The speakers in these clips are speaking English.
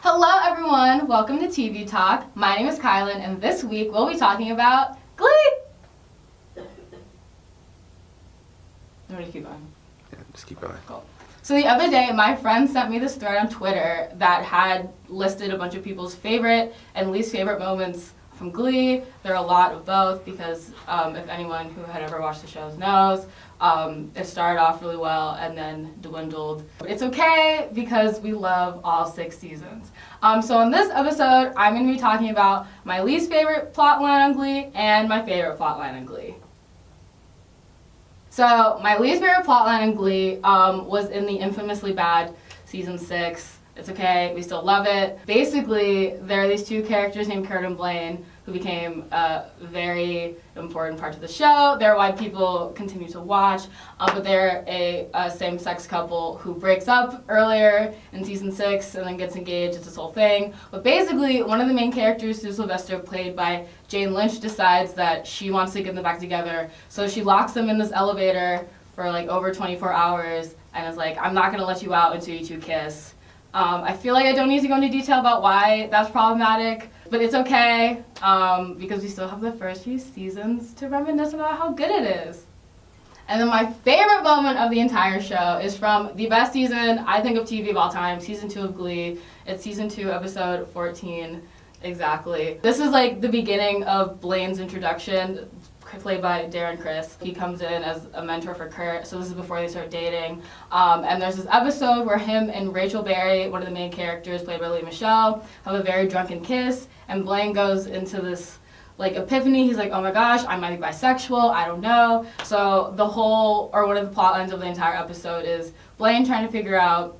Hello everyone, welcome to TV Talk. My name is Kylin and this week we'll be talking about Glee! I'm going to keep going. Yeah, just keep going. Cool. So the other day my friend sent me this thread on Twitter that had listed a bunch of people's favorite and least favorite moments from Glee. There are a lot of both because if anyone who had ever watched the shows knows, it started off really well and then dwindled. But it's okay because we love all 6 seasons. So in this episode, I'm going to be talking about my least favorite plot line on Glee and my favorite plot line on Glee. So my least favorite plot line in Glee was in the infamously bad season 6. It's okay, we still love it. Basically, there are these 2 characters named Kurt and Blaine who became a very important part of the show. They're why people continue to watch, but they're a same-sex couple who breaks up earlier in season 6 and then gets engaged. It's this whole thing. But basically, one of the main characters, Sue Sylvester, played by Jane Lynch, decides that she wants to get them back together. So she locks them in this elevator for like over 24 hours and is like, I'm not gonna let you out until you 2 kiss. I feel like I don't need to go into detail about why that's problematic, but it's okay because we still have the first few seasons to reminisce about how good it is. And then my favorite moment of the entire show is from the best season, I think, of TV of all time, season 2 of Glee. It's season 2, episode 14, exactly. This is like the beginning of Blaine's introduction, played by Darren Criss. He comes in as a mentor for Kurt, so this is before they start dating. And there's this episode where him and Rachel Berry, one of the main characters, played by Lea Michele, have a very drunken kiss, and Blaine goes into this like epiphany. He's like, oh my gosh, I might be bisexual, I don't know. So the whole, or one of the plot lines of the entire episode is Blaine trying to figure out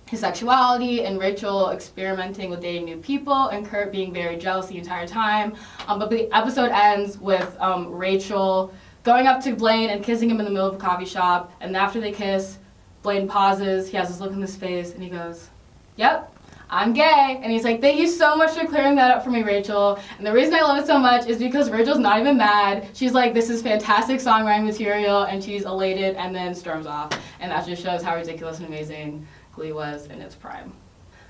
his sexuality and Rachel experimenting with dating new people and Kurt being very jealous the entire time. But the episode ends with Rachel going up to Blaine and kissing him in the middle of a coffee shop. And after they kiss, Blaine pauses, he has this look in his face, and he goes, yep, I'm gay. And he's like, thank you so much for clearing that up for me, Rachel. And the reason I love it so much is because Rachel's not even mad. She's like, this is fantastic songwriting material, and she's elated and then storms off. And that just shows how ridiculous and amazing Glee was in its prime.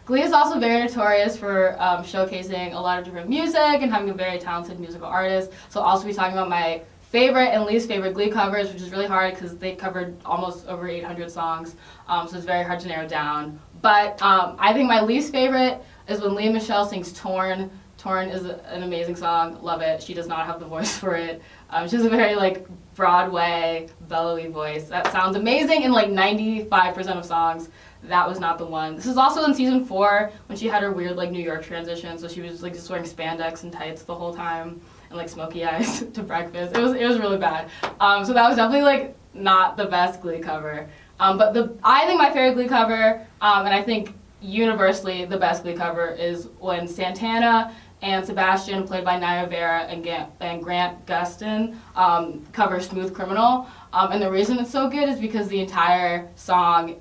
Glee is also very notorious for showcasing a lot of different music and having a very talented musical artist. So I'll also be talking about my favorite and least favorite Glee covers, which is really hard because they covered almost over 800 songs, so it's very hard to narrow down. But I think my least favorite is when Lea Michele sings Torn. Torn is an amazing song, love it. She does not have the voice for it. She has a very like Broadway, bellowy voice that sounds amazing in like 95% of songs. That was not the one. This is also in season 4 when she had her weird like New York transition, so she was like just wearing spandex and tights the whole time and like smoky eyes to breakfast. It was really bad. So that was definitely like not the best Glee cover. But I think my favorite Glee cover, and I think universally the best Glee cover, is when Santana and Sebastian, played by Naya Vera and Grant Gustin, cover Smooth Criminal. And the reason it's so good is because the entire song,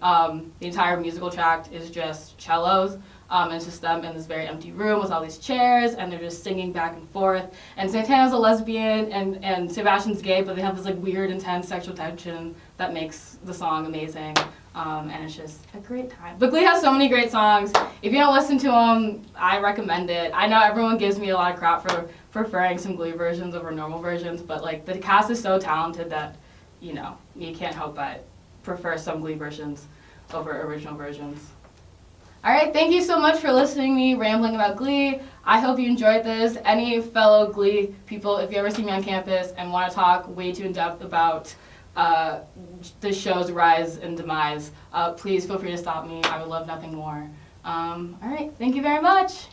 the entire musical tract is just cellos. And it's just them in this very empty room with all these chairs, and they're just singing back and forth. And Santana's a lesbian, and Sebastian's gay, but they have this like weird, intense sexual tension that makes the song amazing. And it's just a great time. But Glee has so many great songs. If you don't listen to them, I recommend it. I know everyone gives me a lot of crap for preferring some Glee versions over normal versions, but like the cast is so talented that, you know, you can't help but prefer some Glee versions over original versions. Alright, thank you so much for listening to me rambling about Glee. I hope you enjoyed this. Any fellow Glee people, if you ever see me on campus and want to talk way too in depth about the show's rise and demise, please feel free to stop me. I would love nothing more. Alright, thank you very much.